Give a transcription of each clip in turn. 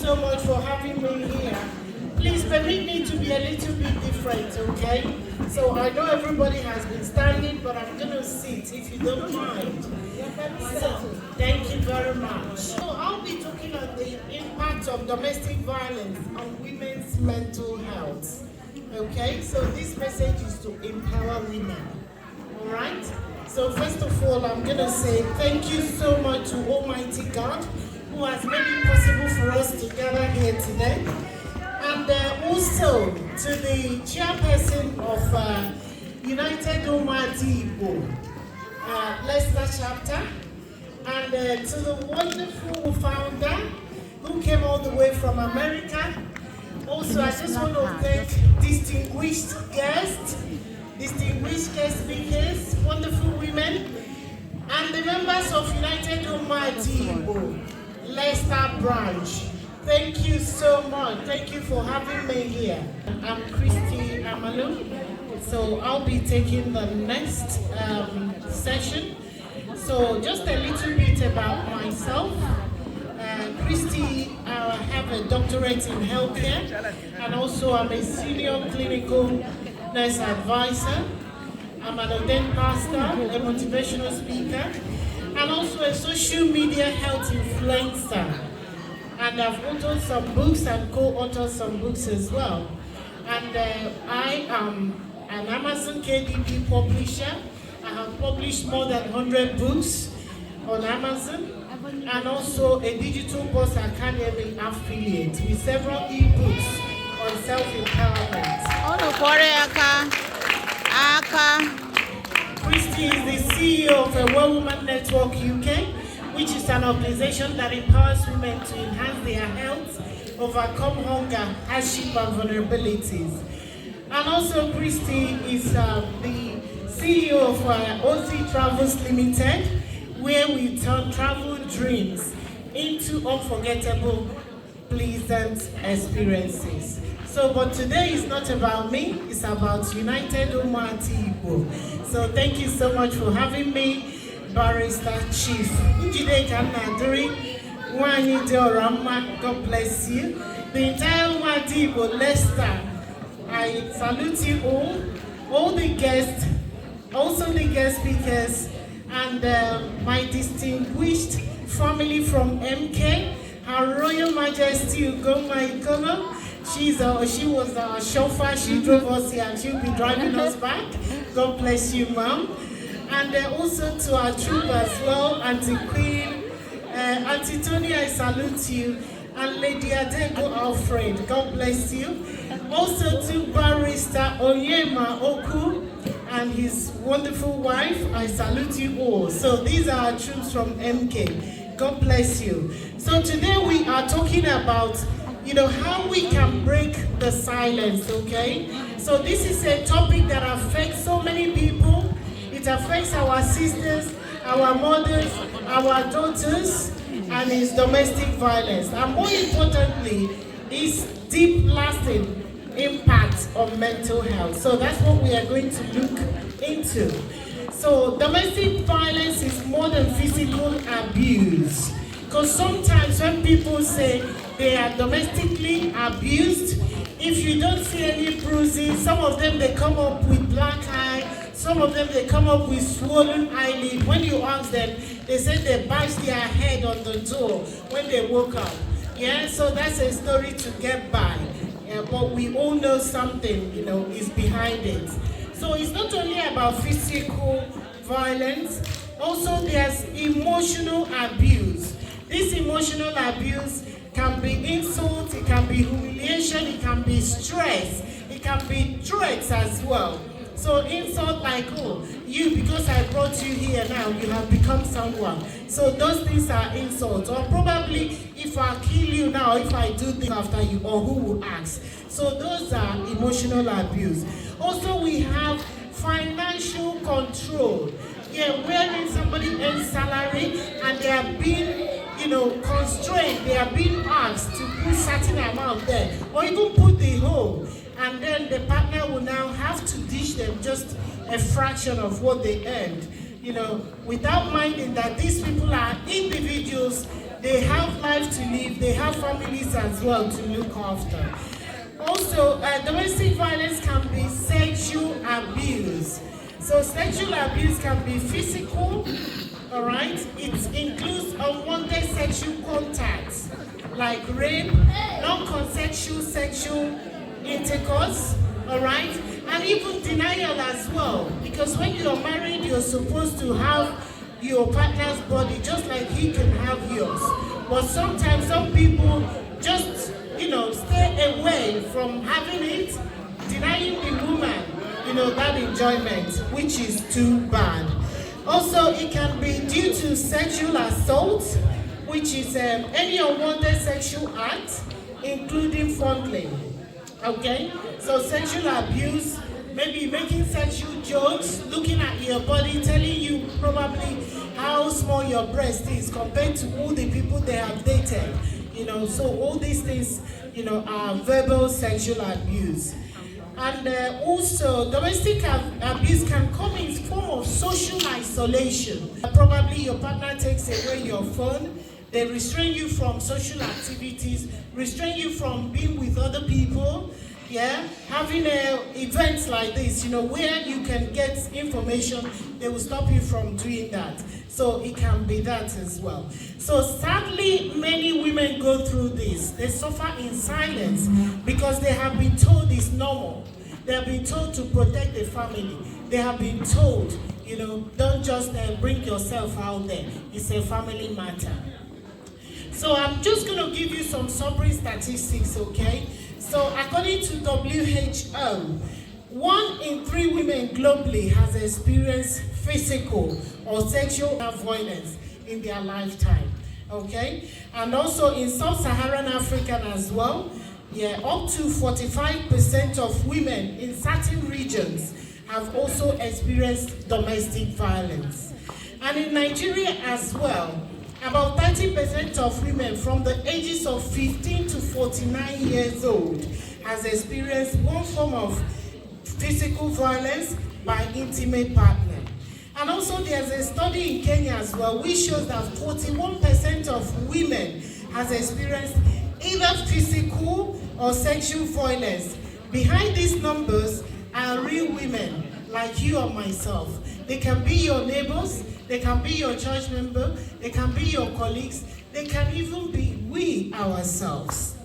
so much for having me here. Please permit me to be a little bit different, okay? So I know everybody has been standing, but I'm going to sit if you don't mind. So, thank you very much. So I'll be talking on the impact of domestic violence on women's mental health. Okay, so this message is to empower women. All right? So first of all, I'm going to say thank you so much to Almighty God who has made it possible for us to gather here today. And also to the chairperson of United Almighty Igbo, Leicester chapter, and to the wonderful founder who came all the way from America. Also, I just want to thank distinguished guest speakers, wonderful women, and the members of United Almighty Igbo, Leicester branch. Thank you so much. Thank you for having me here. I'm Christy Amalu, so I'll be taking the next session. So just a little bit about myself. Christy, I have a doctorate in healthcare, and also I'm a senior clinical nurse advisor. I'm an ordained pastor, a motivational speaker, and also a social media health influencer. And I've authored some books and co-authored some books as well. And I am an Amazon KDP publisher. I have published more than 100 books on Amazon, and also a Digital Boss Academy affiliate with several e-books on self-empowerment. Christy is the CEO of a Well Woman Network UK, which is an organization that empowers women to enhance their health, overcome hunger, hardship, and vulnerabilities. And also, Christy is the CEO of OZ Travels Limited, where we turn travel dreams into unforgettable, pleasant experiences. So, but today is not about me, it's about United Almighty Igbo. So thank you so much for having me, Barrister Chief Njideka Nnadiri, Nwanyi Diorama, God bless you. The entire Almighty Igbo Leicester, I salute you all the guests, also the guest speakers, and my distinguished family from MK, Her Royal Majesty Ugoma Ikono. She was our chauffeur. She drove us here and she'll be driving us back. God bless you, Mom. And also to our troop as well, Auntie Queen, Auntie Tony, I salute you. And Lady Adego Alfred, God bless you. Also to Barrister Onyema Oku and his wonderful wife, I salute you all. So these are our troops from MK. God bless you. So today we are talking about how we can break the silence, okay? So this is a topic that affects so many people. It affects our sisters, our mothers, our daughters, and it's domestic violence. And more importantly, it's deep lasting impact on mental health. So that's what we are going to look into. So domestic violence is more than physical abuse. Because sometimes when people say they are domestically abused, if you don't see any bruising, some of them they come up with black eye, some of them they come up with swollen eyelid. When you ask them, they say they bashed their head on the door when they woke up. Yeah, so that's a story to get by. Yeah, but we all know something, is behind it. So it's not only about physical violence, also there's emotional abuse. This emotional abuse can be insult, it can be humiliation, it can be stress, it can be threats as well. So insult like, you, because I brought you here now, you have become someone. So those things are insults. Or probably, if I kill you now, if I do this after you, or who will ask? So those are emotional abuse. Also, we have financial control. Yeah, wherein somebody earns salary and they are being constrained, they are being asked to put certain amount there, or even put the whole, and then the partner will now have to dish them just a fraction of what they earned, without minding that these people are individuals They have life to live. They have families as well to look after. Also, domestic violence can be sexual abuse. So sexual abuse can be physical, all right? It includes unwanted sexual contacts, like rape, non-consensual sexual intercourse, all right? And even denial as well, because when you're married, you're supposed to have your partner's body just like he can have yours. But sometimes some people just, stay away from having it, denying the woman, that enjoyment, which is too bad. Also, it can be due to sexual assault, which is any unwanted sexual act, including fondling. Okay? So sexual abuse, maybe making sexual jokes, looking at your body, telling you probably how small your breast is compared to all the people they have dated. So all these things, are verbal sexual abuse. And also, domestic abuse can come in form of social isolation. Probably your partner takes away your phone, they restrain you from social activities, restrain you from being with other people, having events like this, where you can get information, they will stop you from doing that. So it can be that as well. So sadly, many women go through this. They suffer in silence because they have been told it's normal. They have been told to protect the family. They have been told, don't just bring yourself out there. It's a family matter. So I'm just going to give you some summary statistics, okay? So according to WHO, 1 in 3 women globally has experienced physical or sexual violence in their lifetime, okay? And also in sub-Saharan Africa as well, up to 45% of women in certain regions have also experienced domestic violence. And in Nigeria as well, about 30% of women from the ages of 15 to 49 years old has experienced one form of physical violence by intimate partner. And also there's a study in Kenya as well which shows that 41% of women has experienced either physical or sexual violence. Behind these numbers are real women like you or myself. They can be your neighbors, they can be your church member, they can be your colleagues, they can even be we ourselves.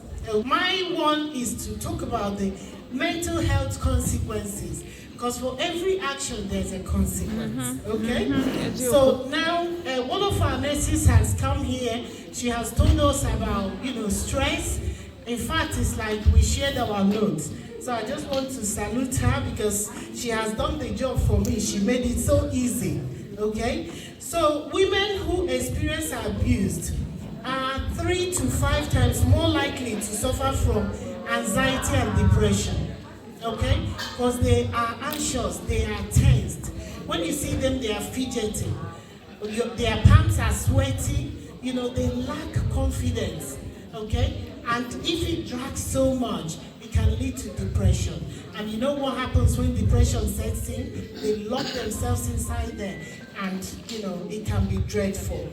My one is to talk about the mental health consequences, because for every action there's a consequence, okay? So now one of our nurses has come here. She has told us about, stress. In fact, it's like we shared our notes. So I just want to salute her because she has done the job for me. She made it so easy, okay? So women who experience abuse are 3 to 5 times more likely to suffer from anxiety and depression, okay? Because they are anxious, they are tensed. When you see them, they are fidgeting. Their palms are sweaty, they lack confidence, okay? And if it drags so much, it can lead to depression. And you know what happens when depression sets in? They lock themselves inside there, and it can be dreadful.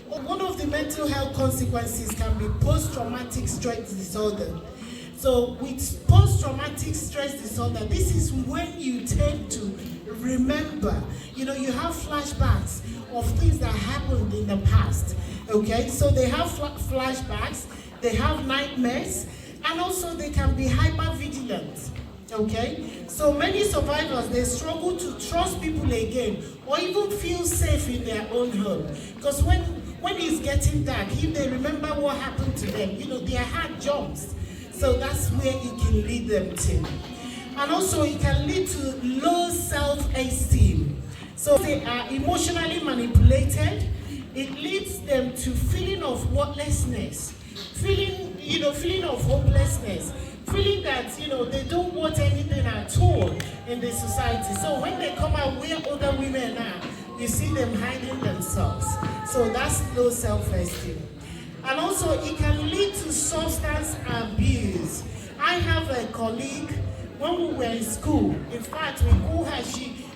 One of the mental health consequences can be post-traumatic stress disorder. So with post-traumatic stress disorder, this is when you tend to remember, you have flashbacks of things that happened in the past, okay? So they have flashbacks, they have nightmares, and also they can be hypervigilant, okay? So many survivors, they struggle to trust people again or even feel safe in their own home. Because when it's getting dark, if they remember what happened to them, their heart jumps. So that's where it can lead them to. And also it can lead to low self-esteem. So they are emotionally manipulated. It leads them to feeling of worthlessness, feeling of hopelessness, feeling that they don't want anything at all in the society. So when they come out where other women are, you see them hiding themselves. So that's low self-esteem. And also it can lead to substance abuse. I have a colleague when we were in school. In fact, we call her,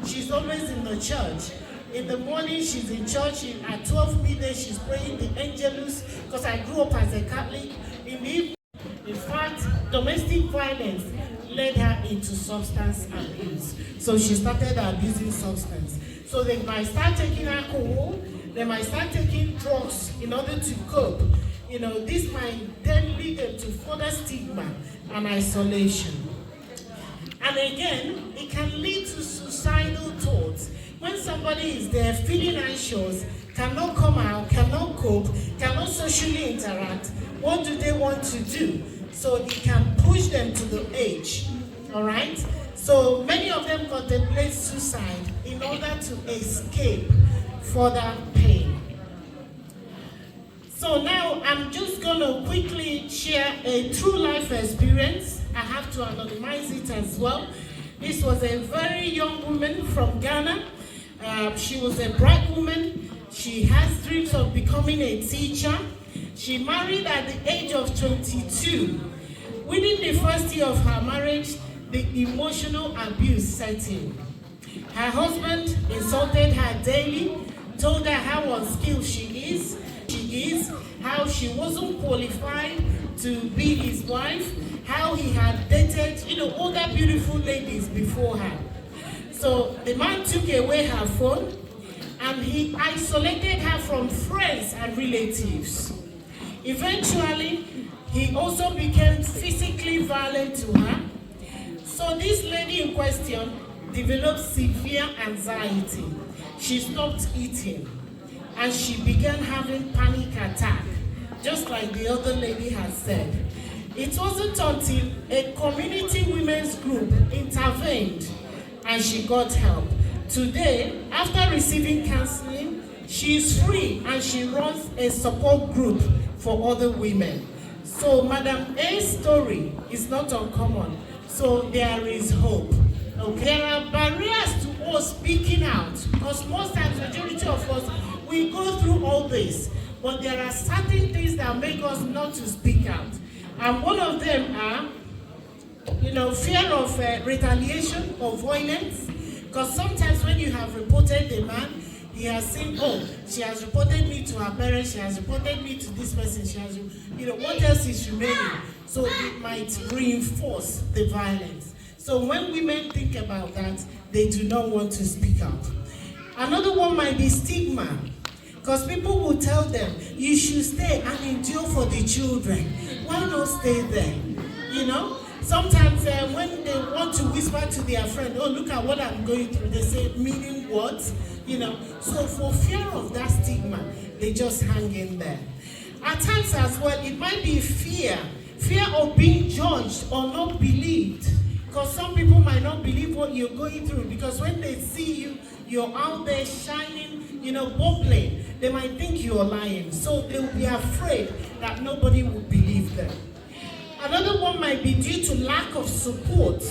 she's always in the church. In the morning, she's in church. At 12 midday, she's praying the Angelus, because I grew up as a Catholic. In the evening, in fact, domestic violence led her into substance abuse. So she started abusing substance. So they might start taking alcohol, they might start taking drugs in order to cope. This might then lead them to further stigma and isolation. And again, it can lead to suicidal thoughts. When somebody is there feeling anxious, cannot come out, cannot cope, cannot socially interact, what do they want to do? So it can push them to the edge, all right? So many of them contemplate suicide in order to escape further pain. So now I'm just going to quickly share a true life experience. I have to anonymize it as well. This was a very young woman from Ghana. She was a bright woman. She has dreams of becoming a teacher. She married at the age of 22. Within the first year of her marriage, the emotional abuse set in. Her husband insulted her daily, told her how unskilled she is, how she wasn't qualified to be his wife, how he had dated, older beautiful ladies before her. So the man took away her phone and he isolated her from friends and relatives. Eventually, he also became physically violent to her. So this lady in question developed severe anxiety. She stopped eating and she began having panic attack, just like the other lady had said. It wasn't until a community women's group intervened and she got help. Today, after receiving counseling, she is free and she runs a support group for other women. So Madam A's story is not uncommon. So there is hope. Okay. There are barriers to us speaking out, because most times, majority of us, we go through all this, but there are certain things that make us not to speak out. And one of them are, fear of retaliation or violence. Because sometimes when you have reported a man, he has seen, she has reported me to her parents, she has reported me to this person, she has, what else is remaining? So it might reinforce the violence. So when women think about that, they do not want to speak out. Another one might be stigma. Because people will tell them, you should stay and endure for the children. Why not stay there? Sometimes when they want to whisper to their friend, look at what I'm going through, they say, meaning what? So for fear of that stigma, they just hang in there. At times as well, it might be fear of being judged or not believed. Because some people might not believe what you're going through, because when they see you, you're out there shining, bubbling, they might think you're lying. So they will be afraid that nobody will believe them. Another one might be due to lack of support.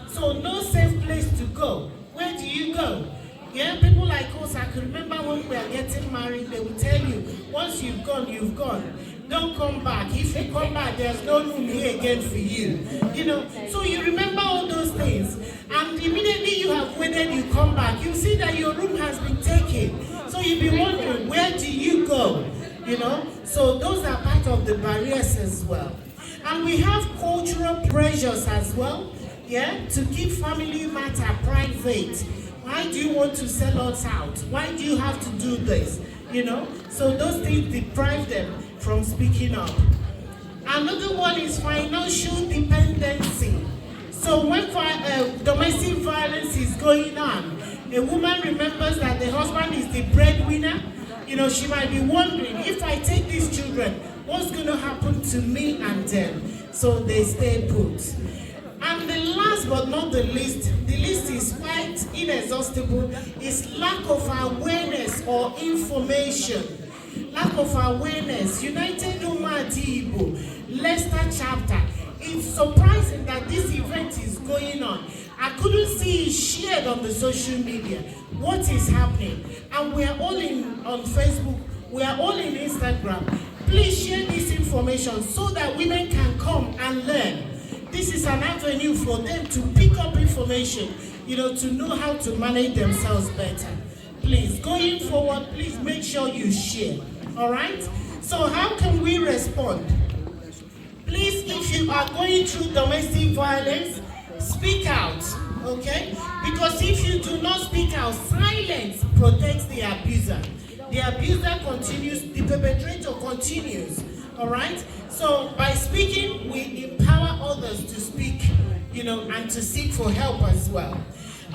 So no safe place to go. Where do you go? Yeah, people like us, I can remember when we are getting married, they will tell you, once you've gone, you've gone. Don't come back. If you come back, there's no room here again for you. So you remember all those things. And immediately you have waited, you come back, you see that your room has been taken. So you'll be wondering, where do you go? So those are part of the barriers as well. And we have cultural pressures as well, to keep family matter private. Why do you want to sell us out? Why do you have to do this? So those things deprive them from speaking up. Another one is financial dependency. So when domestic violence is going on, a woman remembers that the husband is the breadwinner. She might be wondering, if I take these children, what's going to happen to me and them? So they stay put. And the last but not the least, the list is quite inexhaustible, is lack of awareness or information. Lack of awareness. United Umati Igbo, Leicester chapter. It's surprising that this event is going on. I couldn't see it shared on the social media. What is happening? And we are all on Facebook, we are all in Instagram. Please share this information so that women can come and learn. This is an avenue for them to pick up information, to know how to manage themselves better. please, going forward, please make sure you share. All right? So how can we respond? Please, if you are going through domestic violence, speak out, okay? Because if you do not speak out, silence protects the abuser. The abuser continues, the perpetrator continues, all right? So by speaking, we empower others to speak, and to seek for help as well.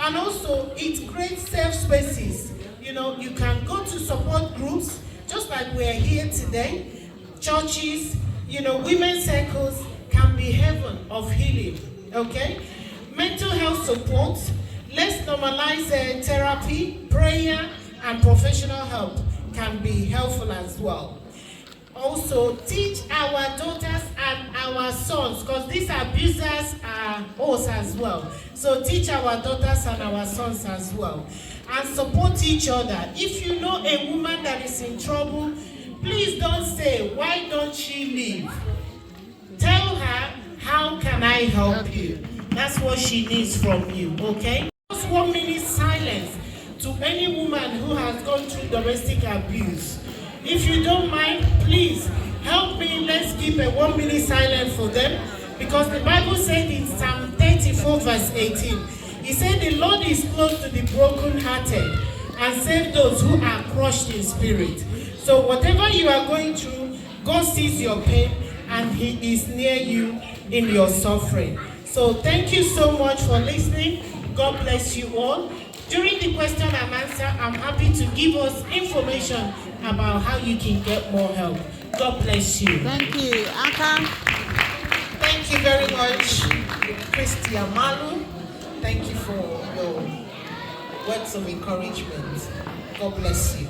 And also, it creates safe spaces. You can go to support groups, just like we're here today, churches, women's circles can be heaven of healing, okay? Mental health support, let's normalize therapy, prayer, and professional help can be helpful as well. Also, teach our daughters and our sons, because these abusers are us as well. So teach our daughters and our sons as well. And support each other. If you know a woman that is in trouble, please don't say, why don't she leave? Tell her, how can I help you? That's what she needs from you, okay? Just 1 minute silence to any woman who has gone through domestic abuse. If you don't mind, please help me. Let's keep a 1 minute silence for them. Because the Bible said in Psalm 34 verse 18, it said the Lord is close to the brokenhearted and save those who are crushed in spirit. So whatever you are going through, God sees your pain and He is near you in your suffering. So thank you so much for listening. God bless you all. During the question and answer, I'm happy to give us information about how you can get more help. God bless you. Thank you. Aka. Thank you very much, Christy Amalu. Thank you for your words of encouragement. God bless you.